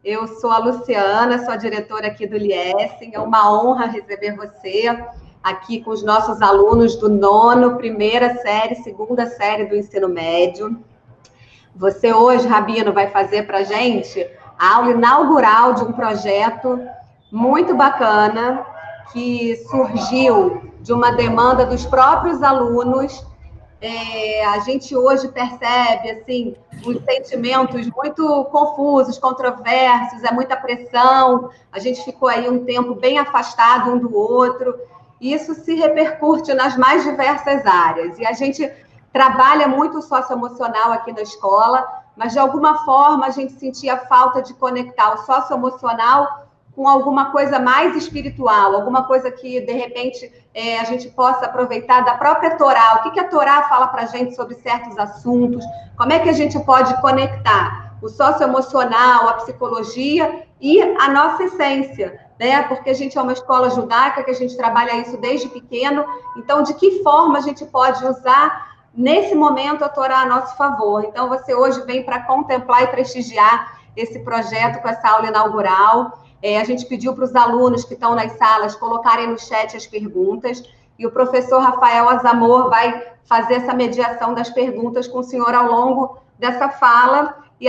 Eu sou a Luciana, sou a diretora aqui do Liessing. É uma honra receber você aqui com os nossos alunos do nono, primeira série, segunda série do ensino médio. Você hoje, Rabino, vai fazer para a gente a aula inaugural de um projeto muito bacana que surgiu de uma demanda dos próprios alunos. A gente hoje percebe assim uns sentimentos muito confusos, controversos, é muita pressão. A gente ficou aí um tempo bem afastado um do outro. E isso se repercute nas mais diversas áreas. E a gente trabalha muito o socioemocional aqui na escola, mas de alguma forma a gente sentia falta de conectar o socioemocional com alguma coisa mais espiritual, alguma coisa que, de repente, a gente possa aproveitar da própria Torá. O que a Torá fala para a gente sobre certos assuntos? Como é que a gente pode conectar o socioemocional, a psicologia e a nossa essência, né? Porque a gente é uma escola judaica, que a gente trabalha isso desde pequeno. Então, de que forma a gente pode usar, nesse momento, a Torá a nosso favor? Então, você hoje vem para contemplar e prestigiar esse projeto com essa aula inaugural. A gente pediu para os alunos que estão nas salas colocarem no chat as perguntas, e o professor Rafael Azamor vai fazer essa mediação das perguntas com o senhor ao longo dessa fala. E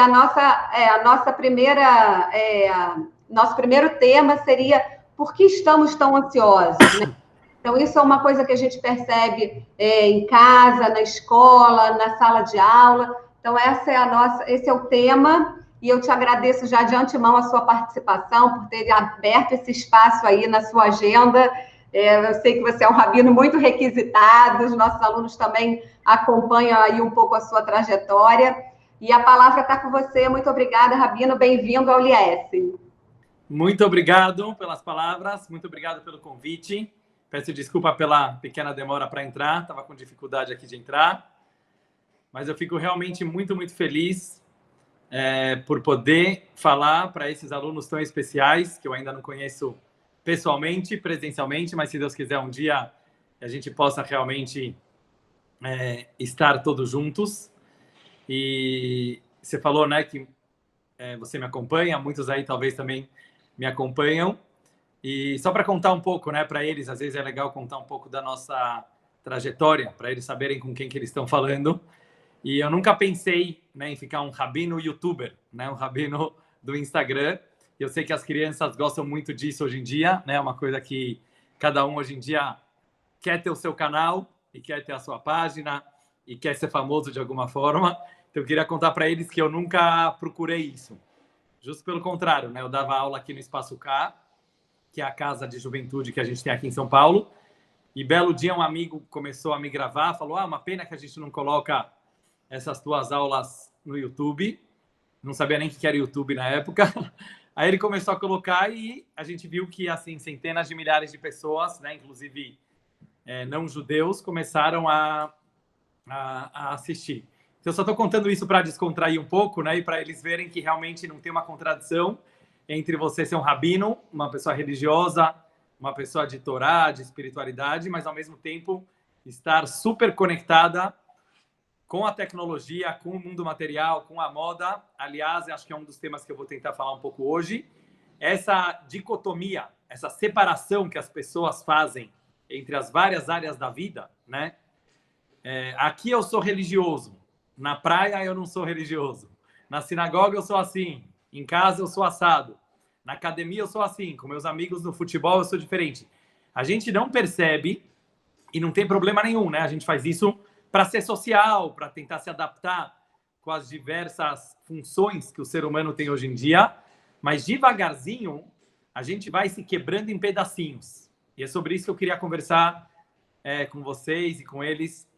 nosso primeiro tema seria: por que estamos tão ansiosos, né? Então, isso é uma coisa que a gente percebe em casa, na escola, na sala de aula. Então, esse é o tema. E eu te agradeço já de antemão a sua participação, por ter aberto esse espaço aí na sua agenda. Eu sei que você é um rabino muito requisitado, os nossos alunos também acompanham aí um pouco a sua trajetória. E a palavra está com você. Muito obrigada, Rabino. Bem-vindo ao Liessing. Muito obrigado pelas palavras, muito obrigado pelo convite. Peço desculpa pela pequena demora para entrar, estava com dificuldade aqui de entrar. Mas eu fico realmente muito, muito feliz por poder falar para esses alunos tão especiais, que eu ainda não conheço pessoalmente, presencialmente, mas se Deus quiser um dia a gente possa realmente estar todos juntos. E você falou, né, que você me acompanha, muitos aí talvez também me acompanham. E só para contar um pouco, né, para eles, às vezes é legal contar um pouco da nossa trajetória, para eles saberem com quem que eles estão falando. E eu nunca pensei, né, em ficar um rabino youtuber, né, um rabino do Instagram. Eu sei que as crianças gostam muito disso hoje em dia, né, uma coisa que cada um hoje em dia quer ter o seu canal e quer ter a sua página e quer ser famoso de alguma forma. Então eu queria contar para eles que eu nunca procurei isso. Justo pelo contrário, né, eu dava aula aqui no Espaço K, que é a casa de juventude que a gente tem aqui em São Paulo. E belo dia um amigo começou a me gravar, falou: uma pena que a gente não coloca essas tuas aulas no YouTube. Não sabia nem o que era YouTube na época. Aí ele começou a colocar e a gente viu que, assim, centenas de milhares de pessoas, né, inclusive não judeus, começaram a assistir. Então, eu só estou contando isso para descontrair um pouco, né, e para eles verem que realmente não tem uma contradição entre você ser um rabino, uma pessoa religiosa, uma pessoa de Torá, de espiritualidade, mas, ao mesmo tempo, estar super conectada com a tecnologia, com o mundo material, com a moda. Aliás, acho que é um dos temas que eu vou tentar falar um pouco hoje. Essa dicotomia, essa separação que as pessoas fazem entre as várias áreas da vida, né? Aqui eu sou religioso, na praia eu não sou religioso, na sinagoga eu sou assim, em casa eu sou assado, na academia eu sou assim, com meus amigos no futebol eu sou diferente. A gente não percebe, e não tem problema nenhum, né? A gente faz isso para ser social, para tentar se adaptar com as diversas funções que o ser humano tem hoje em dia, mas devagarzinho a gente vai se quebrando em pedacinhos. E é sobre isso que eu queria conversar com vocês e com eles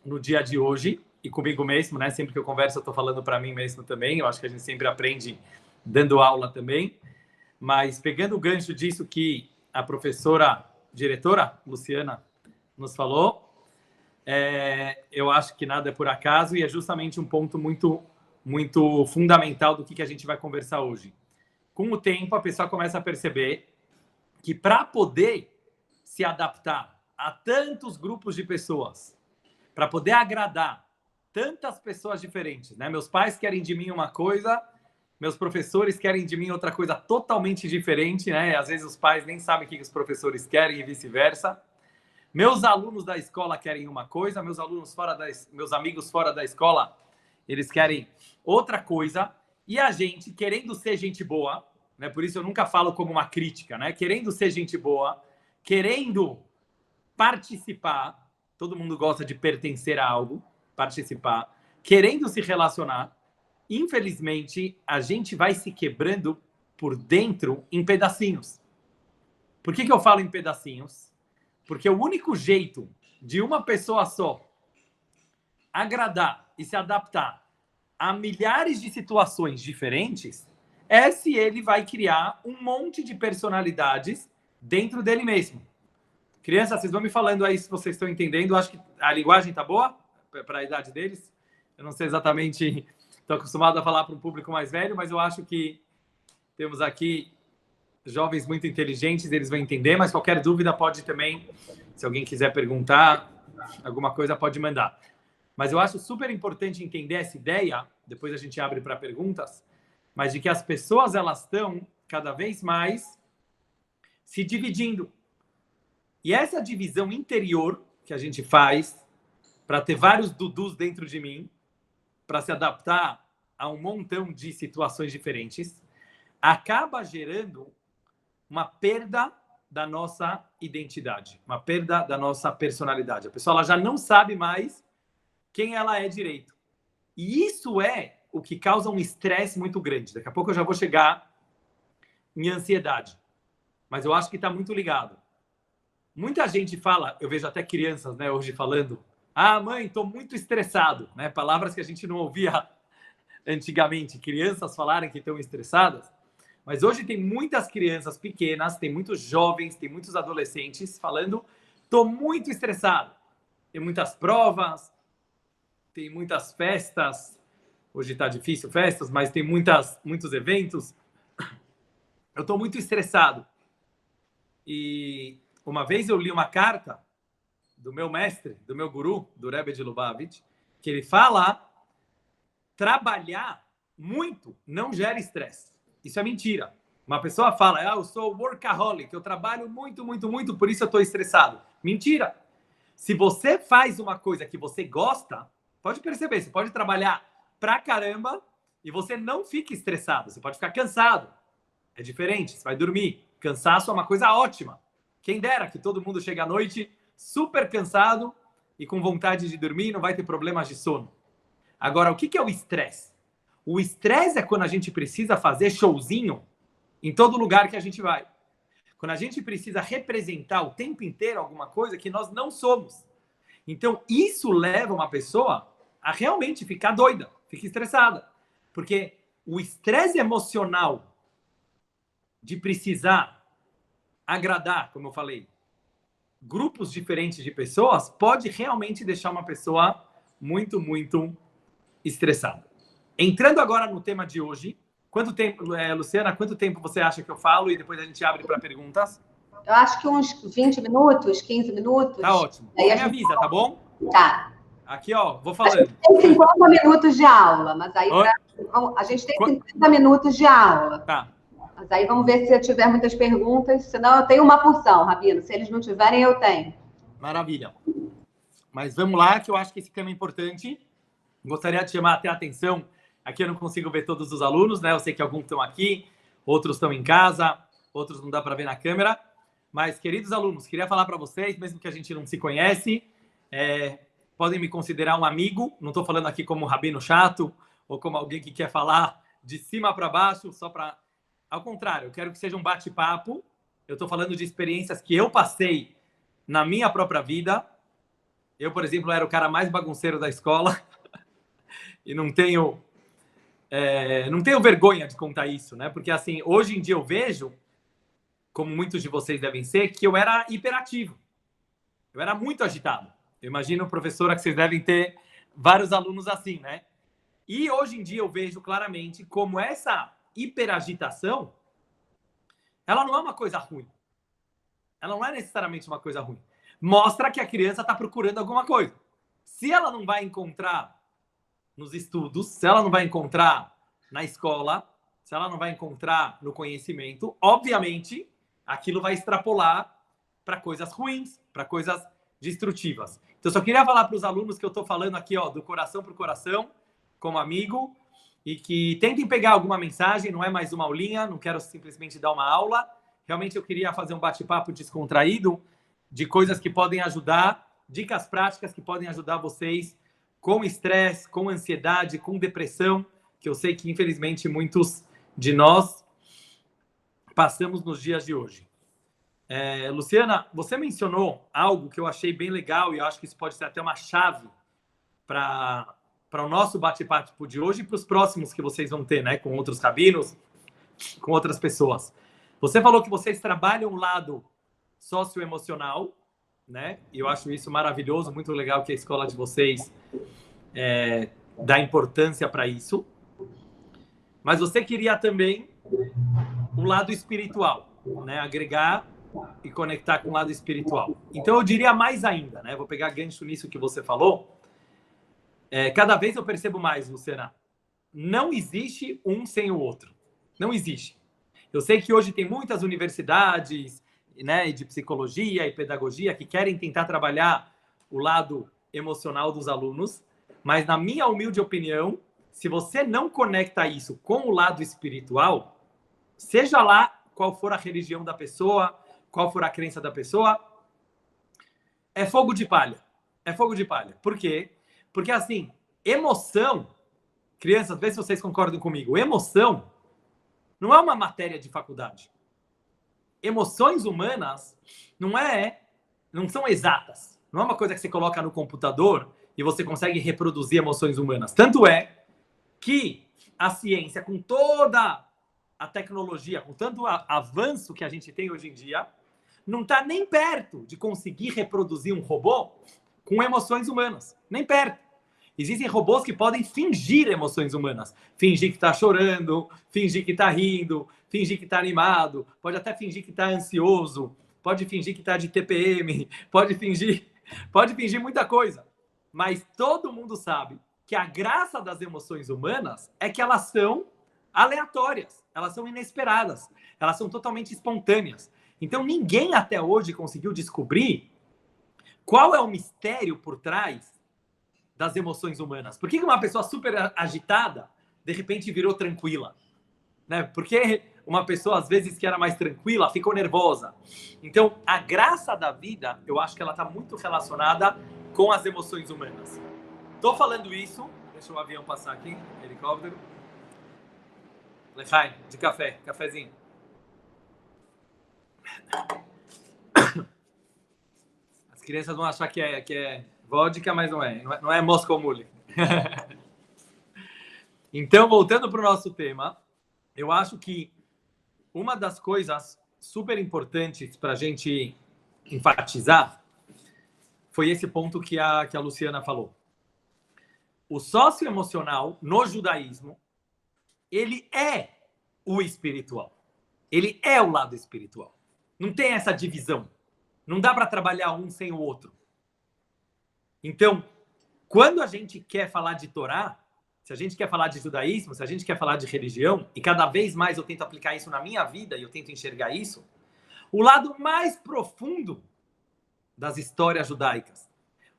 no dia de hoje, e comigo mesmo, né? Sempre que eu converso eu estou falando para mim mesmo também. Eu acho que a gente sempre aprende dando aula também. Mas pegando o gancho disso que a professora, diretora Luciana, nos falou, eu acho que nada é por acaso, e é justamente um ponto muito, muito fundamental do que a gente vai conversar hoje. Com o tempo, a pessoa começa a perceber que para poder se adaptar a tantos grupos de pessoas, para poder agradar tantas pessoas diferentes, né? Meus pais querem de mim uma coisa Meus professores querem de mim outra coisa totalmente diferente, né? Às vezes os pais nem sabem o que os professores querem e vice-versa. Meus alunos da escola querem uma coisa, meus amigos fora da escola, eles querem outra coisa. E a gente, querendo ser gente boa, né? Por isso eu nunca falo como uma crítica, né? Querendo ser gente boa, querendo participar, todo mundo gosta de pertencer a algo, participar, querendo se relacionar, infelizmente, a gente vai se quebrando por dentro em pedacinhos. Por que eu falo em pedacinhos? Porque o único jeito de uma pessoa só agradar e se adaptar a milhares de situações diferentes é se ele vai criar um monte de personalidades dentro dele mesmo. Crianças, vocês vão me falando aí se vocês estão entendendo. Eu acho que a linguagem tá boa para a idade deles. Eu não sei exatamente, estou acostumado a falar para um público mais velho, mas eu acho que temos aqui jovens muito inteligentes, eles vão entender, mas qualquer dúvida pode também, se alguém quiser perguntar, alguma coisa pode mandar. Mas eu acho super importante entender essa ideia, depois a gente abre para perguntas, mas de que as pessoas elas estão cada vez mais se dividindo. E essa divisão interior que a gente faz para ter vários Dudus dentro de mim, para se adaptar a um montão de situações diferentes, acaba gerando uma perda da nossa identidade, uma perda da nossa personalidade. A pessoa ela já não sabe mais quem ela é direito. E isso é o que causa um estresse muito grande. Daqui a pouco eu já vou chegar em ansiedade. Mas eu acho que está muito ligado. Muita gente fala, eu vejo até crianças, né, hoje falando, ah, mãe, estou muito estressado, né? Palavras que a gente não ouvia antigamente, crianças falarem que estão estressadas. Mas hoje tem muitas crianças pequenas, tem muitos jovens, tem muitos adolescentes falando, estou muito estressado. Tem muitas provas, tem muitas festas. Hoje está difícil festas, mas tem muitos eventos. Eu estou muito estressado. E uma vez eu li uma carta do meu mestre, do meu guru, do Rebbe de Lubavitch, que ele fala trabalhar muito não gera estresse. Isso é mentira. Uma pessoa fala, eu sou workaholic, eu trabalho muito, muito, muito, por isso eu estou estressado. Mentira. Se você faz uma coisa que você gosta, pode perceber, você pode trabalhar pra caramba e você não fica estressado. Você pode ficar cansado. É diferente, você vai dormir. Cansaço é uma coisa ótima. Quem dera que todo mundo chegue à noite super cansado e com vontade de dormir, não vai ter problemas de sono. Agora, o que é o estresse? O estresse é quando a gente precisa fazer showzinho em todo lugar que a gente vai. Quando a gente precisa representar o tempo inteiro alguma coisa que nós não somos. Então, isso leva uma pessoa a realmente ficar doida, ficar estressada. Porque o estresse emocional de precisar agradar, como eu falei, grupos diferentes de pessoas, pode realmente deixar uma pessoa muito, muito estressada. Entrando agora no tema de hoje, quanto tempo, Luciana, quanto tempo você acha que eu falo e depois a gente abre para perguntas? Eu acho que uns 20 minutos, 15 minutos. Tá ótimo. Aí me avisa, tá bom? Tá. Aqui, ó, vou falando. A gente tem 50 minutos de aula, mas aí a gente tem 50 minutos de aula. Tá. Mas aí vamos ver se eu tiver muitas perguntas. Senão eu tenho uma porção, Rabino. Se eles não tiverem, eu tenho. Maravilha. Mas vamos lá, que eu acho que esse tema é importante. Gostaria de chamar até a atenção. Aqui eu não consigo ver todos os alunos, né? Eu sei que alguns estão aqui, outros estão em casa, outros não dá para ver na câmera. Mas, queridos alunos, queria falar para vocês, mesmo que a gente não se conhece, podem me considerar um amigo. Não estou falando aqui como um rabino chato ou como alguém que quer falar de cima para baixo, só para... Ao contrário, eu quero que seja um bate-papo. Eu estou falando de experiências que eu passei na minha própria vida. Eu, por exemplo, era o cara mais bagunceiro da escola e não tenho vergonha de contar isso, né? Porque, assim, hoje em dia eu vejo, como muitos de vocês devem ser, que eu era hiperativo. Eu era muito agitado. Eu imagino, professora, que vocês devem ter vários alunos assim, né? E hoje em dia eu vejo claramente como essa hiperagitação, ela não é uma coisa ruim. Ela não é necessariamente uma coisa ruim. Mostra que a criança está procurando alguma coisa. Se ela não vai encontrar nos estudos, se ela não vai encontrar na escola, se ela não vai encontrar no conhecimento, obviamente, aquilo vai extrapolar para coisas ruins, para coisas destrutivas. Então, só queria falar para os alunos que eu estou falando aqui, ó, do coração para o coração, como amigo, e que tentem pegar alguma mensagem, não é mais uma aulinha, não quero simplesmente dar uma aula. Realmente eu queria fazer um bate-papo descontraído de coisas que podem ajudar, dicas práticas que podem ajudar vocês com estresse, com ansiedade, com depressão, que eu sei que, infelizmente, muitos de nós passamos nos dias de hoje. Luciana, você mencionou algo que eu achei bem legal e eu acho que isso pode ser até uma chave para o nosso bate-papo de hoje e para os próximos que vocês vão ter, né, com outros rabinos, com outras pessoas. Você falou que vocês trabalham o lado socioemocional, né? E eu acho isso maravilhoso, muito legal que a escola de vocês dá importância para isso. Mas você queria também o lado espiritual, né? Agregar e conectar com o lado espiritual. Então, eu diria mais ainda, né? Vou pegar gancho nisso que você falou. Cada vez eu percebo mais, Luciana, não existe um sem o outro. Não existe. Eu sei que hoje tem muitas universidades, né, de psicologia e pedagogia que querem tentar trabalhar o lado emocional dos alunos, mas na minha humilde opinião, se você não conecta isso com o lado espiritual, seja lá qual for a religião da pessoa, qual for a crença da pessoa, é fogo de palha. É fogo de palha. Por quê? Porque, assim, emoção, crianças, vê se vocês concordam comigo, emoção não é uma matéria de faculdade. Emoções humanas não são exatas. Não é uma coisa que você coloca no computador e você consegue reproduzir emoções humanas. Tanto é que a ciência, com toda a tecnologia, com tanto avanço que a gente tem hoje em dia, não está nem perto de conseguir reproduzir um robô com emoções humanas. Nem perto. Existem robôs que podem fingir emoções humanas. Fingir que está chorando, fingir que está rindo, fingir que está animado, pode até fingir que está ansioso, pode fingir que está de TPM, pode fingir muita coisa. Mas todo mundo sabe que a graça das emoções humanas é que elas são aleatórias, elas são inesperadas, elas são totalmente espontâneas. Então ninguém até hoje conseguiu descobrir qual é o mistério por trás das emoções humanas. Por que uma pessoa super agitada, de repente, virou tranquila? Né? Porque uma pessoa, às vezes, que era mais tranquila, ficou nervosa. Então, a graça da vida, eu acho que ela está muito relacionada com as emoções humanas. Estou falando isso, deixa o avião passar aqui, helicóptero. Lechaim, de café, cafezinho. As crianças vão achar que é vodka, mas não é Moscow Mule. Então, voltando para o nosso tema, eu acho que uma das coisas super importantes para a gente enfatizar foi esse ponto que a Luciana falou. O socioemocional, no judaísmo, ele é o espiritual. Ele é o lado espiritual. Não tem essa divisão. Não dá para trabalhar um sem o outro. Então, quando a gente quer falar de Torá, se a gente quer falar de judaísmo, se a gente quer falar de religião, e cada vez mais eu tento aplicar isso na minha vida e eu tento enxergar isso, o lado mais profundo das histórias judaicas,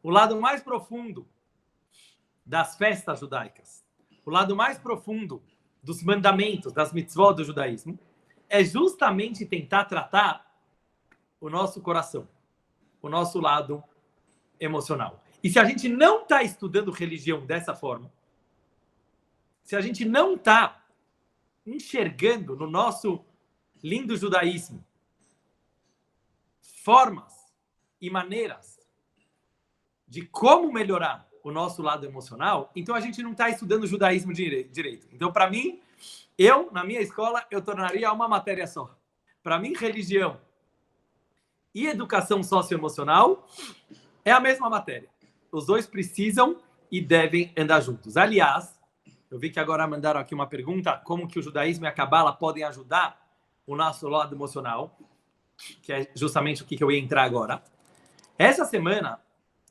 o lado mais profundo das festas judaicas, o lado mais profundo dos mandamentos, das mitzvot do judaísmo, é justamente tentar tratar o nosso coração, o nosso lado emocional. E se a gente não está estudando religião dessa forma, se a gente não está enxergando no nosso lindo judaísmo formas e maneiras de como melhorar o nosso lado emocional, então a gente não está estudando o judaísmo direito. Então, para mim, na minha escola, eu tornaria uma matéria só. Para mim, religião e educação socioemocional é a mesma matéria. Os dois precisam e devem andar juntos. Aliás, eu vi que agora mandaram aqui uma pergunta, como que o judaísmo e a Cabala podem ajudar o nosso lado emocional, que é justamente o que eu ia entrar agora. Essa semana,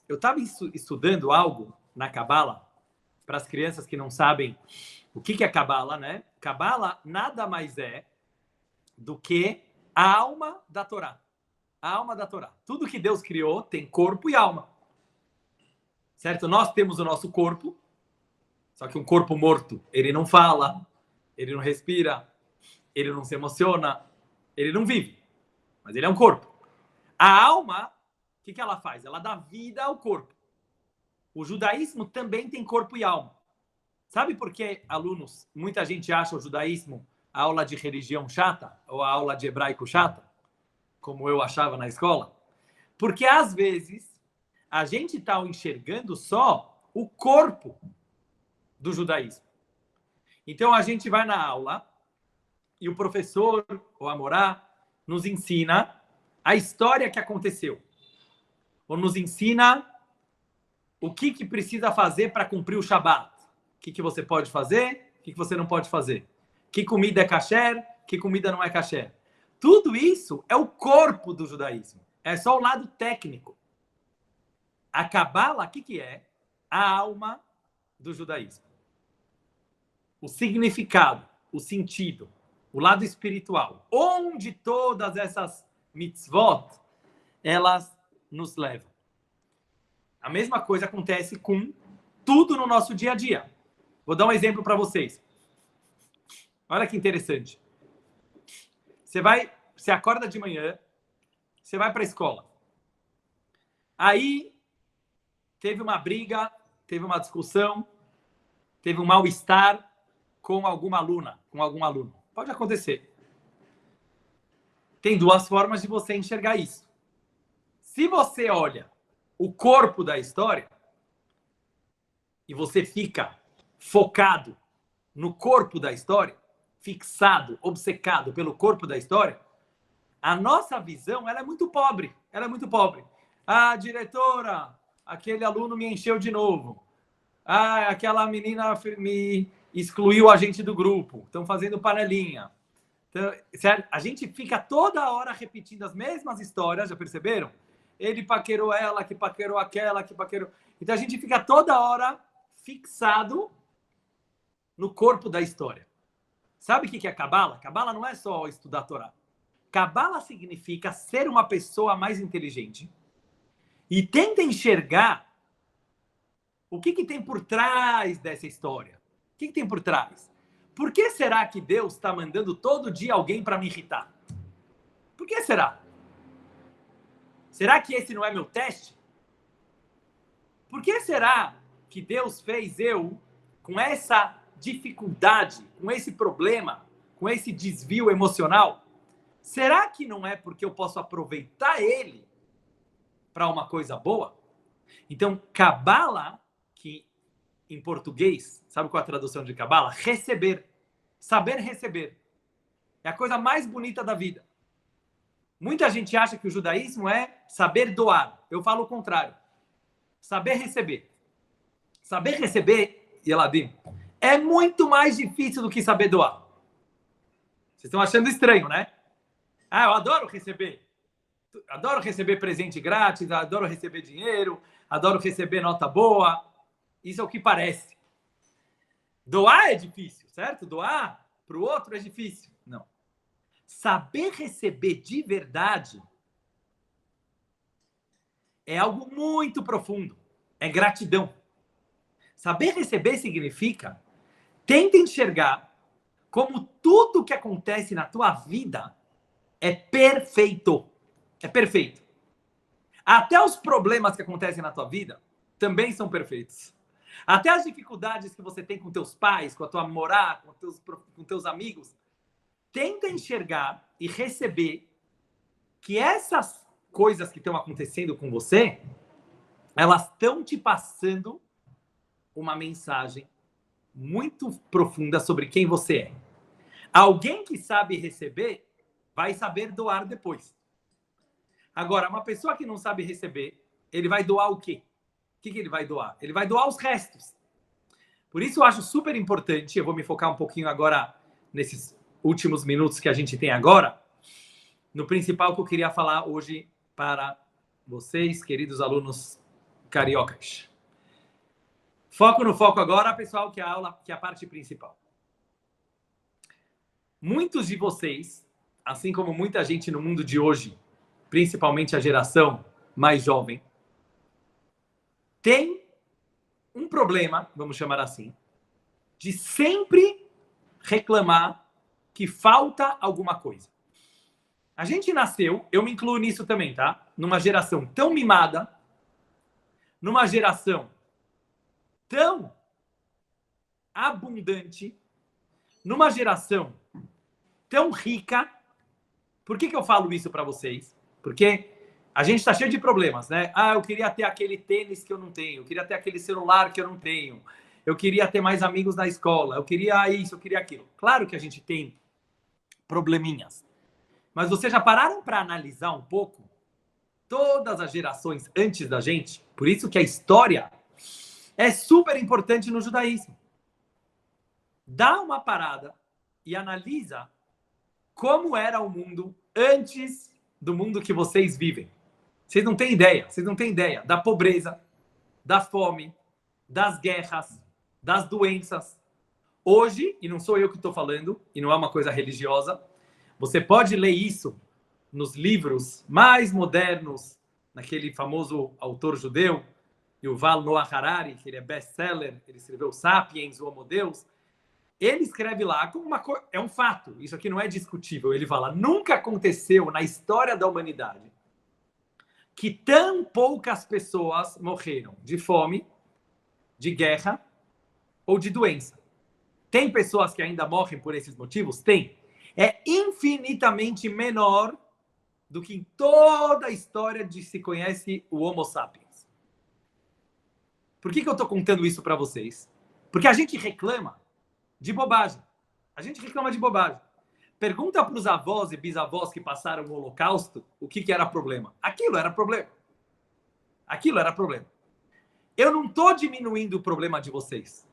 eu estava estudando algo na Cabala, para as crianças que não sabem, O que é Cabala, né? Cabala nada mais é do que a alma da Torá. A alma da Torá. Tudo que Deus criou tem corpo e alma. Certo? Nós temos o nosso corpo, só que um corpo morto, ele não fala, ele não respira, ele não se emociona, ele não vive. Mas ele é um corpo. A alma, o que ela faz? Ela dá vida ao corpo. O judaísmo também tem corpo e alma. Sabe por que, alunos, muita gente acha o judaísmo a aula de religião chata ou a aula de hebraico chata, como eu achava na escola? Porque, às vezes, a gente está enxergando só o corpo do judaísmo. Então, a gente vai na aula e o professor, ou a morá, nos ensina a história que aconteceu. Ou nos ensina o que precisa fazer para cumprir o Shabat. O que você pode fazer, o que você não pode fazer. Que comida é kasher, que comida não é kasher. Tudo isso é o corpo do judaísmo. É só o lado técnico. A Cabala, o que é? A alma do judaísmo. O significado, o sentido, o lado espiritual. Onde todas essas mitzvot, elas nos levam. A mesma coisa acontece com tudo no nosso dia a dia. Vou dar um exemplo para vocês. Olha que interessante. Você acorda de manhã, você vai para a escola. Aí teve uma briga, teve uma discussão, teve um mal-estar com alguma aluna, com algum aluno. Pode acontecer. Tem duas formas de você enxergar isso. Se você olha o corpo da história e você fica focado no corpo da história, fixado, obcecado pelo corpo da história, a nossa visão ela é muito pobre. Ela é muito pobre. Ah, diretora, aquele aluno me encheu de novo. Ah, aquela menina me excluiu a gente do grupo. Estão fazendo panelinha. Então, certo? A gente fica toda hora repetindo as mesmas histórias, já perceberam? Ele paquerou ela, que paquerou aquela, que paquerou... Então a gente fica toda hora fixado no corpo da história. Sabe o que é Cabala? Cabala não é só estudar a Torá. Cabala significa ser uma pessoa mais inteligente e tenta enxergar o que tem por trás dessa história. O que tem por trás? Por que será que Deus está mandando todo dia alguém para me irritar? Por que será? Será que esse não é meu teste? Por que será que Deus fez eu com essa dificuldade, com esse problema, com esse desvio emocional? Será que não é porque eu posso aproveitar ele para uma coisa boa? Então, Cabala, que em português, sabe qual é a tradução de Cabala? Receber. Saber receber. É a coisa mais bonita da vida. Muita gente acha que o judaísmo é saber doar. Eu falo o contrário. Saber receber. Saber receber, Eladim, é muito mais difícil do que saber doar. Vocês estão achando estranho, né? Ah, eu adoro receber. Adoro receber presente grátis, adoro receber dinheiro, adoro receber nota boa. Isso é o que parece. Doar é difícil, certo? Doar para o outro é difícil. Não. Saber receber de verdade é algo muito profundo. É gratidão. Saber receber significa tenta enxergar como tudo que acontece na tua vida é perfeito. É perfeito. Até os problemas que acontecem na tua vida também são perfeitos. Até as dificuldades que você tem com teus pais, com a tua morá, com teus amigos, tenta enxergar e receber que essas coisas que estão acontecendo com você, elas estão te passando uma mensagem muito profunda sobre quem você é. Alguém que sabe receber vai saber doar depois. Agora, uma pessoa que não sabe receber, ele vai doar o quê? O que ele vai doar? Ele vai doar os restos. Por isso eu acho super importante, eu vou me focar um pouquinho agora nesses últimos minutos que a gente tem agora, no principal que eu queria falar hoje para vocês, queridos alunos cariocas. Foco no foco agora, pessoal, que é a aula, que é a parte principal. muitos de vocês, assim como muita gente no mundo de hoje, principalmente a geração mais jovem, tem um problema, vamos chamar assim, de sempre reclamar que falta alguma coisa. A gente nasceu, eu me incluo nisso também, tá? Numa geração tão mimada, numa geração tão abundante, numa geração tão rica. Por que eu falo isso para vocês? Porque a gente está cheio de problemas, né? Ah, eu queria ter aquele tênis que eu não tenho, eu queria ter aquele celular que eu não tenho, eu queria ter mais amigos na escola, eu queria isso, eu queria aquilo. Claro que a gente tem probleminhas. Mas vocês já pararam para analisar um pouco todas as gerações antes da gente? Por isso que a história é super importante no judaísmo. Dá uma parada e analisa como era o mundo antes do mundo que vocês vivem. Vocês não têm ideia da pobreza, da fome, das guerras, das doenças. Hoje, e não sou eu que estou falando, e não é uma coisa religiosa, você pode ler isso nos livros mais modernos, naquele famoso autor judeu, Yuval Noah Harari, que ele é best-seller, ele escreveu Sapiens, o Homo Deus. Ele escreve lá como uma coisa, é um fato, isso aqui não é discutível. Ele fala, nunca aconteceu na história da humanidade que tão poucas pessoas morreram de fome, de guerra ou de doença. Tem pessoas que ainda morrem por esses motivos? Tem. É infinitamente menor do que em toda a história de se conhece o Homo sapiens. Por que eu estou contando isso para vocês? Porque a gente reclama de bobagem. A gente reclama de bobagem. Pergunta para os avós e bisavós que passaram o Holocausto o que era problema. Aquilo era problema. Aquilo era problema. Eu não estou diminuindo o problema de vocês.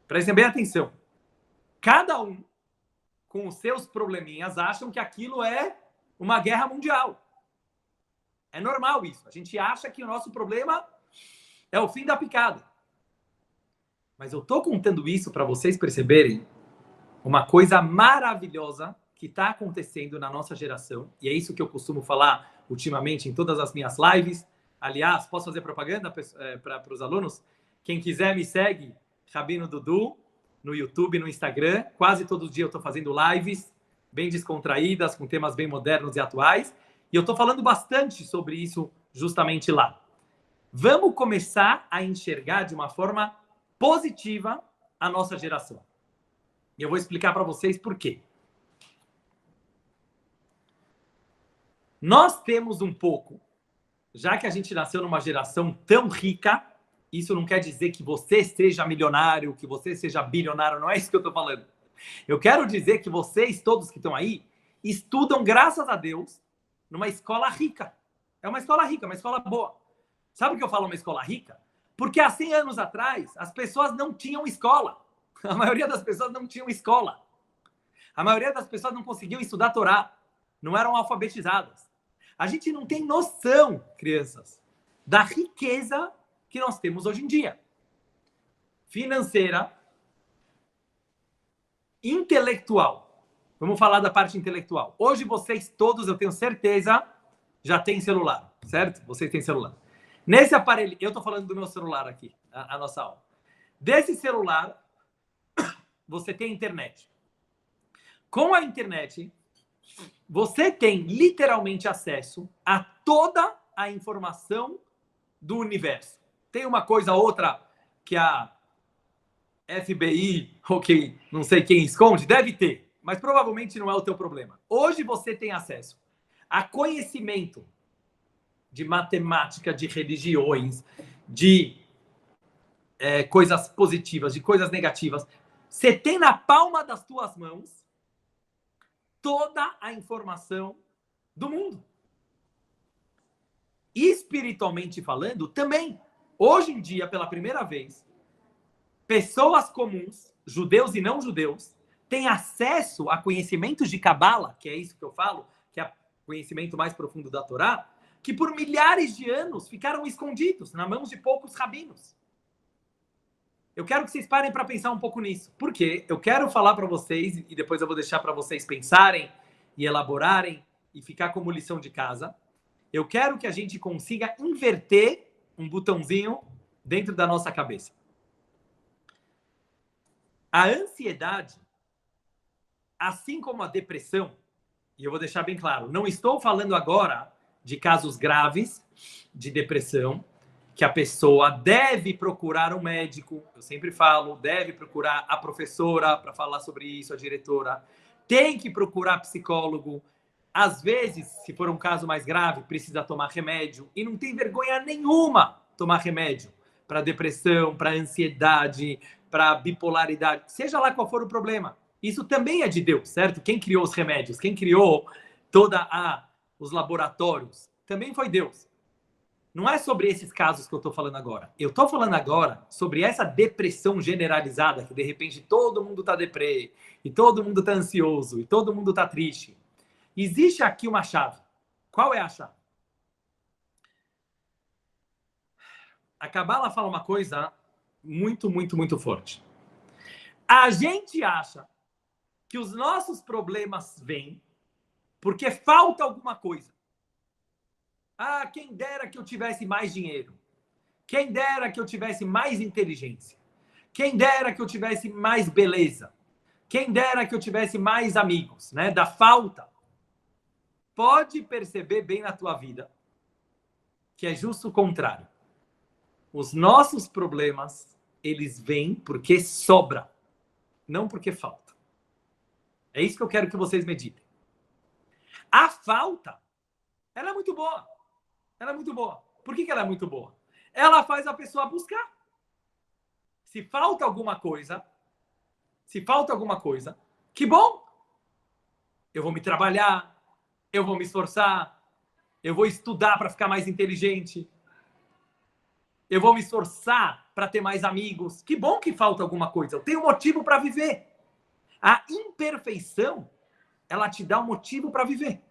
Prestem bem atenção. Cada um, com os seus probleminhas, acham que aquilo é uma guerra mundial. É normal isso. A gente acha que o nosso problema é o fim da picada. Mas eu estou contando isso para vocês perceberem uma coisa maravilhosa que está acontecendo na nossa geração. E é isso que eu costumo falar ultimamente em todas as minhas lives. Aliás, posso fazer propaganda para os alunos? Quem quiser me segue, Rabino Dudu, no YouTube, no Instagram. Quase todo dia eu estou fazendo lives bem descontraídas, com temas bem modernos e atuais. E eu estou falando bastante sobre isso justamente lá. Vamos começar a enxergar de uma forma positiva a nossa geração. E eu vou explicar para vocês por quê. Nós temos um pouco, já que a gente nasceu numa geração tão rica, isso não quer dizer que você seja milionário, que você seja bilionário, não é isso que eu estou falando. Eu quero dizer que vocês, todos que estão aí, estudam, graças a Deus, numa escola rica. É uma escola rica, uma escola boa. Sabe por que eu falo uma escola rica? Porque há 100 anos atrás, as pessoas não tinham escola. A maioria das pessoas não tinham escola. A maioria das pessoas não conseguiam estudar Torá. Não eram alfabetizadas. A gente não tem noção, crianças, da riqueza que nós temos hoje em dia. Financeira, intelectual. Vamos falar da parte intelectual. Hoje vocês todos, eu tenho certeza, já têm celular, certo? Vocês têm celular. Nesse aparelho, eu estou falando do meu celular aqui, a nossa aula. Desse celular, você tem internet. Com a internet, você tem literalmente acesso a toda a informação do universo. Tem uma coisa ou outra que a FBI ou que não sei quem esconde, deve ter, mas provavelmente não é o teu problema. Hoje você tem acesso a conhecimento de matemática, de religiões, de coisas positivas, de coisas negativas. Você tem na palma das tuas mãos toda a informação do mundo. Espiritualmente falando, também. Hoje em dia, pela primeira vez, pessoas comuns, judeus e não judeus, têm acesso a conhecimentos de Cabala, que é isso que eu falo, que é o conhecimento mais profundo da Torá, que por milhares de anos ficaram escondidos nas mãos de poucos rabinos. Eu quero que vocês parem para pensar um pouco nisso. Por quê? Eu quero falar para vocês, e depois eu vou deixar para vocês pensarem e elaborarem e ficar como lição de casa. Eu quero que a gente consiga inverter um botãozinho dentro da nossa cabeça. A ansiedade, assim como a depressão, e eu vou deixar bem claro, não estou falando agora de casos graves de depressão, que a pessoa deve procurar um médico, eu sempre falo, deve procurar a professora para falar sobre isso, a diretora, tem que procurar psicólogo. Às vezes, se for um caso mais grave, precisa tomar remédio, e não tem vergonha nenhuma tomar remédio para depressão, para ansiedade, para bipolaridade, seja lá qual for o problema. Isso também é de Deus, certo? Quem criou os remédios, quem criou os laboratórios, também foi Deus. Não é sobre esses casos que eu estou falando agora. Eu estou falando agora sobre essa depressão generalizada, que de repente todo mundo está deprê, e todo mundo está ansioso, e todo mundo está triste. Existe aqui uma chave. Qual é a chave? A Kabbalah fala uma coisa muito, muito, muito forte. A gente acha que os nossos problemas vêm porque falta alguma coisa. Ah, quem dera que eu tivesse mais dinheiro. Quem dera que eu tivesse mais inteligência. Quem dera que eu tivesse mais beleza. Quem dera que eu tivesse mais amigos, né? Da falta. Pode perceber bem na tua vida que é justo o contrário. Os nossos problemas, eles vêm porque sobra, não porque falta. É isso que eu quero que vocês meditem. A falta, ela é muito boa. Ela é muito boa. Por que ela é muito boa? Ela faz a pessoa buscar. Se falta alguma coisa, que bom! Eu vou me trabalhar, eu vou me esforçar, eu vou estudar para ficar mais inteligente, eu vou me esforçar para ter mais amigos. Que bom que falta alguma coisa. Eu tenho motivo para viver. A imperfeição, ela te dá um motivo para viver.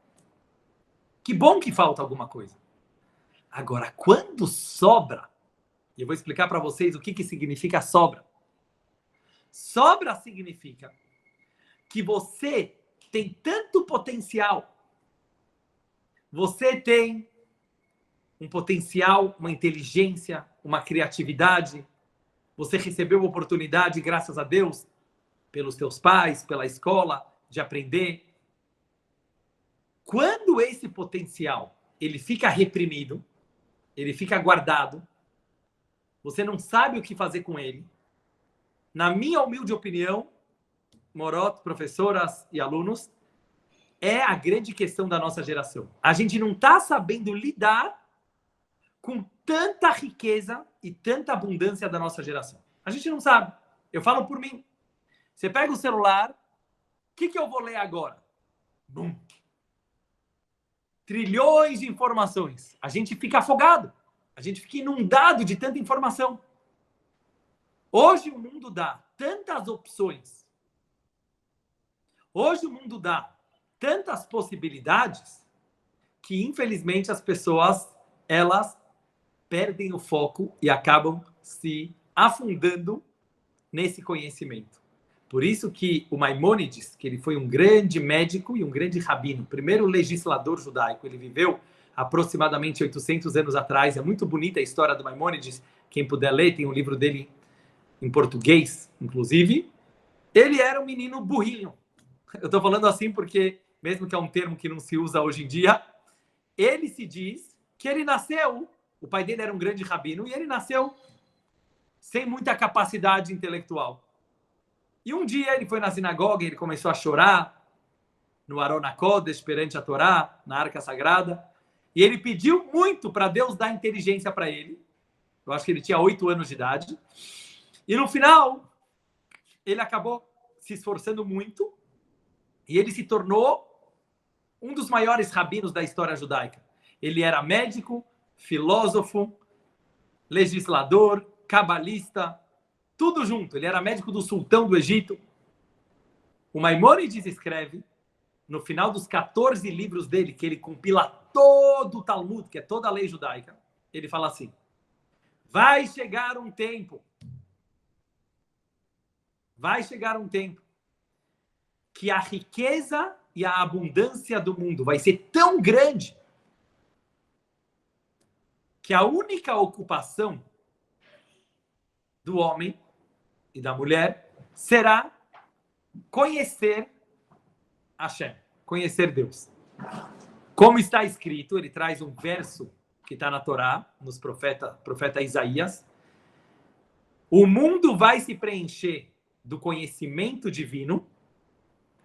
Que bom que falta alguma coisa. Agora, quando sobra, e eu vou explicar para vocês o que significa sobra. Sobra significa que você tem tanto potencial. Você tem um potencial, uma inteligência, uma criatividade. Você recebeu a oportunidade, graças a Deus, pelos teus pais, pela escola, de aprender. Quando esse potencial ele fica reprimido, ele fica guardado, você não sabe o que fazer com ele. Na minha humilde opinião, Morot, professoras e alunos, é a grande questão da nossa geração. A gente não está sabendo lidar com tanta riqueza e tanta abundância da nossa geração. A gente não sabe. Eu falo por mim. Você pega o celular, o que eu vou ler agora? Bum. Trilhões de informações. A gente fica afogado. A gente fica inundado de tanta informação. Hoje o mundo dá tantas opções. Hoje o mundo dá tantas possibilidades que, infelizmente, as pessoas, elas perdem o foco e acabam se afundando nesse conhecimento. Por isso que o Maimônides, que ele foi um grande médico e um grande rabino, primeiro legislador judaico, ele viveu aproximadamente 800 anos atrás. É muito bonita a história do Maimônides. Quem puder ler, tem um livro dele em português, inclusive. Ele era um menino burrinho. Eu estou falando assim porque, mesmo que é um termo que não se usa hoje em dia, ele se diz que ele nasceu, o pai dele era um grande rabino, e ele nasceu sem muita capacidade intelectual. E um dia ele foi na sinagoga e ele começou a chorar no Aron HaKodesh, perante a Torá, na Arca Sagrada. E ele pediu muito para Deus dar inteligência para ele. Eu acho que ele tinha 8 anos de idade. E no final, ele acabou se esforçando muito e ele se tornou um dos maiores rabinos da história judaica. Ele era médico, filósofo, legislador, cabalista, tudo junto. Ele era médico do sultão do Egito. O Maimônides escreve, no final dos 14 livros dele, que ele compila todo o Talmud, que é toda a lei judaica, ele fala assim: vai chegar um tempo vai chegar um tempo que a riqueza e a abundância do mundo vai ser tão grande que a única ocupação do homem e da mulher será conhecer Hashem, conhecer Deus. Como está escrito, ele traz um verso que está na Torá, nos profeta Isaías. O mundo vai se preencher do conhecimento divino,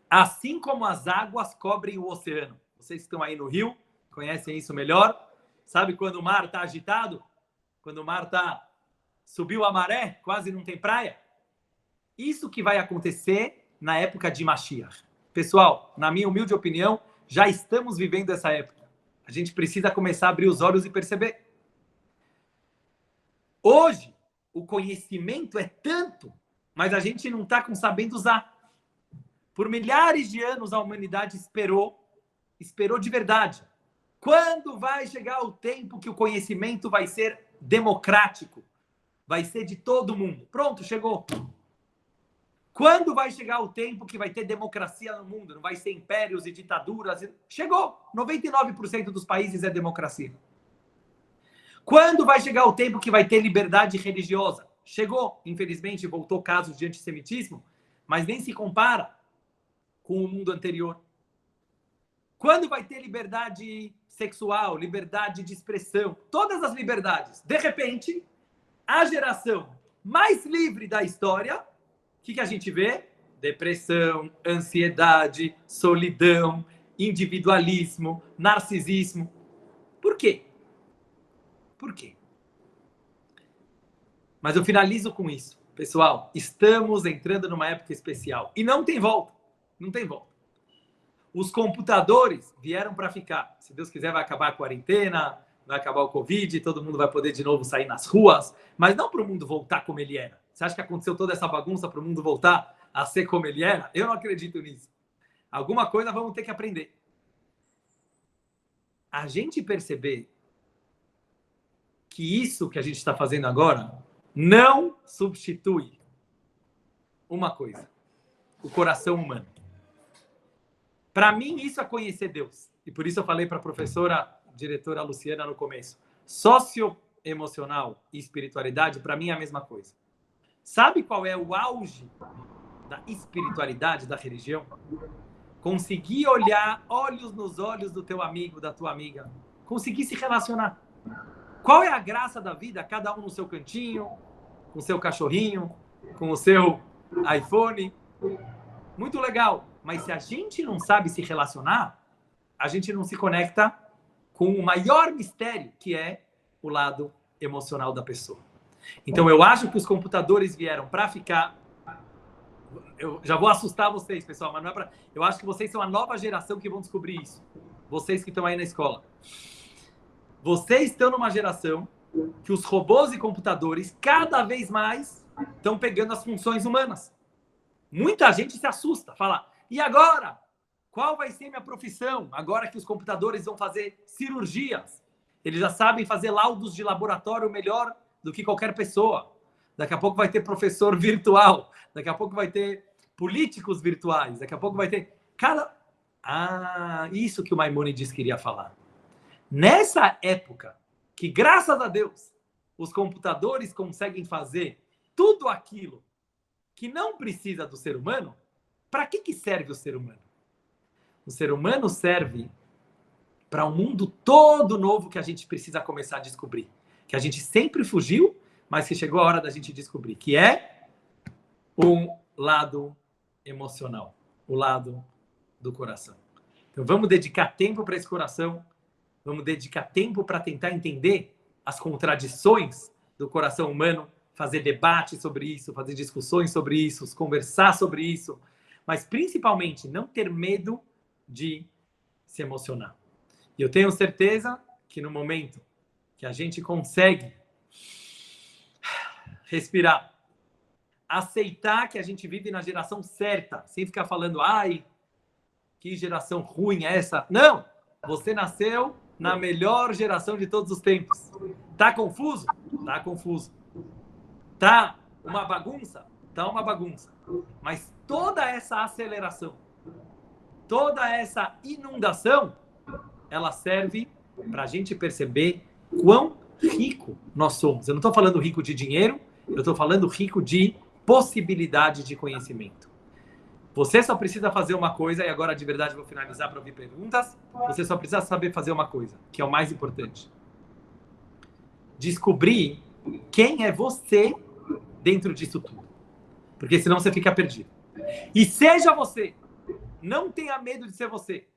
assim como as águas cobrem o oceano. Vocês que estão aí no Rio, conhecem isso melhor. Sabe quando o mar está agitado? Quando o mar subiu a maré, quase não tem praia? Isso que vai acontecer na época de Mashiach. Pessoal, na minha humilde opinião, já estamos vivendo essa época. A gente precisa começar a abrir os olhos e perceber. Hoje, o conhecimento é tanto, mas a gente não está sabendo usar. Por milhares de anos, a humanidade esperou de verdade. Quando vai chegar o tempo que o conhecimento vai ser democrático? Vai ser de todo mundo. Pronto, chegou. Quando vai chegar o tempo que vai ter democracia no mundo? Não vai ser impérios e ditaduras? Chegou. 99% dos países é democracia. Quando vai chegar o tempo que vai ter liberdade religiosa? Chegou. Infelizmente, voltou casos de antissemitismo, mas nem se compara com o mundo anterior. Quando vai ter liberdade sexual, liberdade de expressão, todas as liberdades? De repente, a geração mais livre da história, o que a gente vê? Depressão, ansiedade, solidão, individualismo, narcisismo. Por quê? Por quê? Mas eu finalizo com isso. Pessoal, estamos entrando numa época especial. E não tem volta. Não tem volta. Os computadores vieram para ficar. Se Deus quiser, vai acabar a quarentena, vai acabar o Covid, todo mundo vai poder de novo sair nas ruas, mas não para o mundo voltar como ele era. Você acha que aconteceu toda essa bagunça para o mundo voltar a ser como ele era? Eu não acredito nisso. Alguma coisa vamos ter que aprender. A gente perceber que isso que a gente está fazendo agora não substitui uma coisa: o coração humano. Para mim, isso é conhecer Deus. E por isso eu falei para a professora, diretora Luciana no começo. Socioemocional e espiritualidade, para mim, é a mesma coisa. Sabe qual é o auge da espiritualidade, da religião? Conseguir olhar olhos nos olhos do teu amigo, da tua amiga. Conseguir se relacionar. Qual é a graça da vida? Cada um no seu cantinho, com o seu cachorrinho, com o seu iPhone. Muito legal. Mas se a gente não sabe se relacionar, a gente não se conecta com o maior mistério, que é o lado emocional da pessoa. Então, eu acho que os computadores vieram para ficar. Eu já vou assustar vocês, pessoal, mas não é para. Eu acho que vocês são a nova geração que vão descobrir isso. Vocês que estão aí na escola. Vocês estão numa geração que os robôs e computadores cada vez mais estão pegando as funções humanas. Muita gente se assusta, fala: e agora? Qual vai ser minha profissão? Agora que os computadores vão fazer cirurgias. Eles já sabem fazer laudos de laboratório melhor do que qualquer pessoa. Daqui a pouco vai ter professor virtual. Daqui a pouco vai ter políticos virtuais. Daqui a pouco vai ter... isso que o Maimonides queria falar. Nessa época, que graças a Deus, os computadores conseguem fazer tudo aquilo que não precisa do ser humano, para que serve o ser humano? O ser humano serve para um mundo todo novo que a gente precisa começar a descobrir. Que a gente sempre fugiu, mas que chegou a hora da gente descobrir. Que é o lado emocional. O lado do coração. Então vamos dedicar tempo para esse coração. Vamos dedicar tempo para tentar entender as contradições do coração humano. Fazer debate sobre isso, fazer discussões sobre isso, conversar sobre isso. Mas principalmente não ter medo de se emocionar. E eu tenho certeza que no momento que a gente consegue respirar, aceitar que a gente vive na geração certa, sem ficar falando, ai, que geração ruim é essa? Não! Você nasceu na melhor geração de todos os tempos. Tá confuso? Tá confuso. Tá uma bagunça? Tá uma bagunça. Mas toda essa aceleração, toda essa inundação, ela serve para a gente perceber quão rico nós somos. Eu não estou falando rico de dinheiro, eu estou falando rico de possibilidade de conhecimento. Você só precisa fazer uma coisa, e agora de verdade vou finalizar para ouvir perguntas. Você só precisa saber fazer uma coisa, que é o mais importante. Descobrir quem é você dentro disso tudo. Porque senão você fica perdido. E seja você. Não tenha medo de ser você.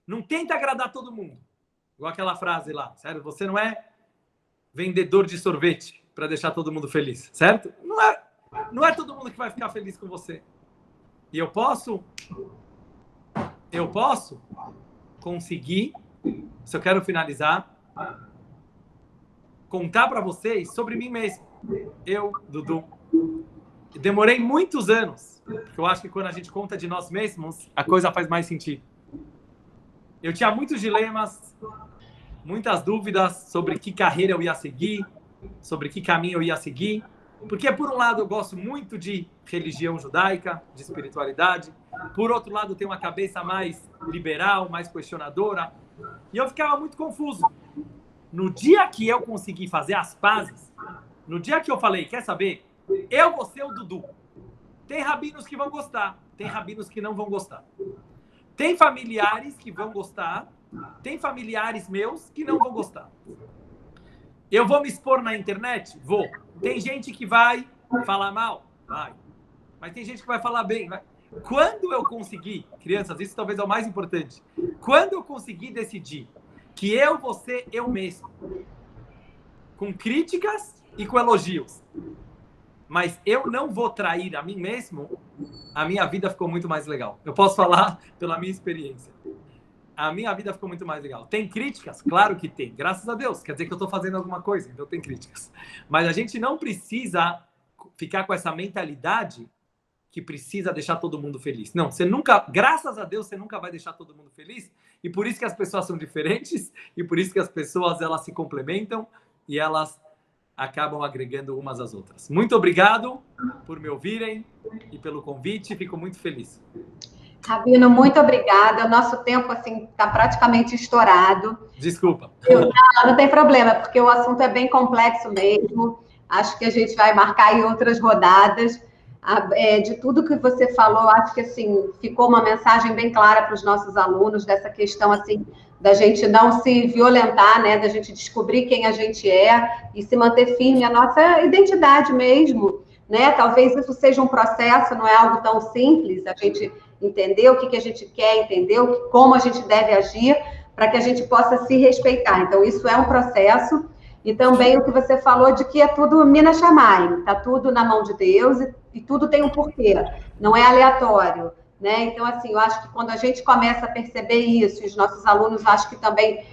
Não tenta agradar todo mundo. Igual aquela frase lá, sério? Você não é vendedor de sorvete para deixar todo mundo feliz, certo? Não é todo mundo que vai ficar feliz com você. E eu posso conseguir, se eu quero finalizar, contar para vocês sobre mim mesmo. Eu, Dudu, demorei muitos anos, porque eu acho que quando a gente conta de nós mesmos, a coisa faz mais sentido. Eu tinha muitos dilemas, muitas dúvidas sobre que carreira eu ia seguir, sobre que caminho eu ia seguir. Porque, por um lado, eu gosto muito de religião judaica, de espiritualidade. Por outro lado, eu tenho uma cabeça mais liberal, mais questionadora. E eu ficava muito confuso. No dia que eu consegui fazer as pazes, no dia que eu falei, quer saber? Eu vou ser o Dudu. Tem rabinos que vão gostar, tem rabinos que não vão gostar. Tem familiares que vão gostar, tem familiares meus que não vão gostar. Eu vou me expor na internet? Vou. Tem gente que vai falar mal? Vai. Mas tem gente que vai falar bem. Vai. Quando eu conseguir, crianças, isso talvez é o mais importante. Quando eu conseguir decidir que eu vou ser eu mesmo, com críticas e com elogios, mas eu não vou trair a mim mesmo, a minha vida ficou muito mais legal. Eu posso falar pela minha experiência. A minha vida ficou muito mais legal. Tem críticas? Claro que tem. Graças a Deus. Quer dizer que eu estou fazendo alguma coisa, então tem críticas. Mas a gente não precisa ficar com essa mentalidade que precisa deixar todo mundo feliz. Não, você nunca, graças a Deus, você nunca vai deixar todo mundo feliz. E por isso que as pessoas são diferentes, e por isso que as pessoas, elas se complementam e elas acabam agregando umas às outras. Muito obrigado por me ouvirem e pelo convite. Fico muito feliz. Rabino, muito obrigada. O nosso tempo, assim, está praticamente estourado. Desculpa. Não tem problema, porque o assunto é bem complexo mesmo. Acho que a gente vai marcar em outras rodadas. De tudo que você falou, acho que, assim, ficou uma mensagem bem clara para os nossos alunos dessa questão, assim, da gente não se violentar, né? Da gente descobrir quem a gente é e se manter firme a nossa identidade mesmo, né? Talvez isso seja um processo, não é algo tão simples, a gente entender o que a gente quer, entender como a gente deve agir para que a gente possa se respeitar. Então, isso é um processo. E também o que você falou de que é tudo mina shamayim, está tudo na mão de Deus e tudo tem um porquê, não é aleatório, né? Então, assim, eu acho que quando a gente começa a perceber isso, e os nossos alunos acho que também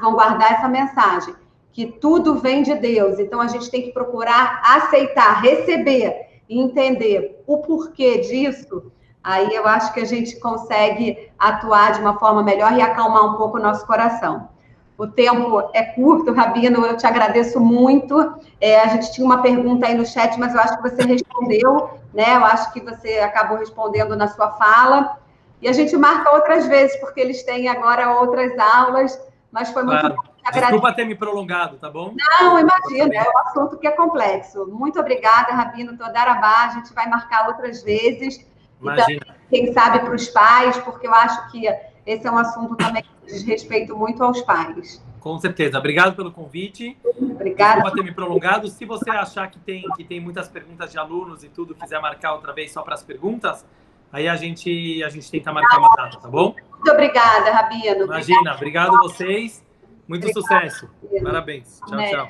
vão guardar essa mensagem, que tudo vem de Deus, então a gente tem que procurar aceitar, receber e entender o porquê disso. Aí eu acho que a gente consegue atuar de uma forma melhor e acalmar um pouco o nosso coração. O tempo é curto, Rabino, eu te agradeço muito. A gente tinha uma pergunta aí no chat, mas eu acho que você respondeu, né? Eu acho que você acabou respondendo na sua fala. E a gente marca outras vezes, porque eles têm agora outras aulas, mas foi muito... Claro. Desculpa ter me prolongado, tá bom? Não, imagina, é um assunto que é complexo. Muito obrigada, Rabino Todarabá. A gente vai marcar outras vezes. Imagina. Então, quem sabe para os pais, porque eu acho que esse é um assunto também que diz respeito muito aos pais. Com certeza. Obrigado pelo convite. Obrigada. Desculpa ter me prolongado. Se você achar que tem muitas perguntas de alunos e tudo, quiser marcar outra vez só para as perguntas, aí a gente tenta marcar uma data, tá bom? Muito obrigada, Rabino. Imagina. Obrigado a vocês. Muito sucesso. Parabéns. Tchau, tchau.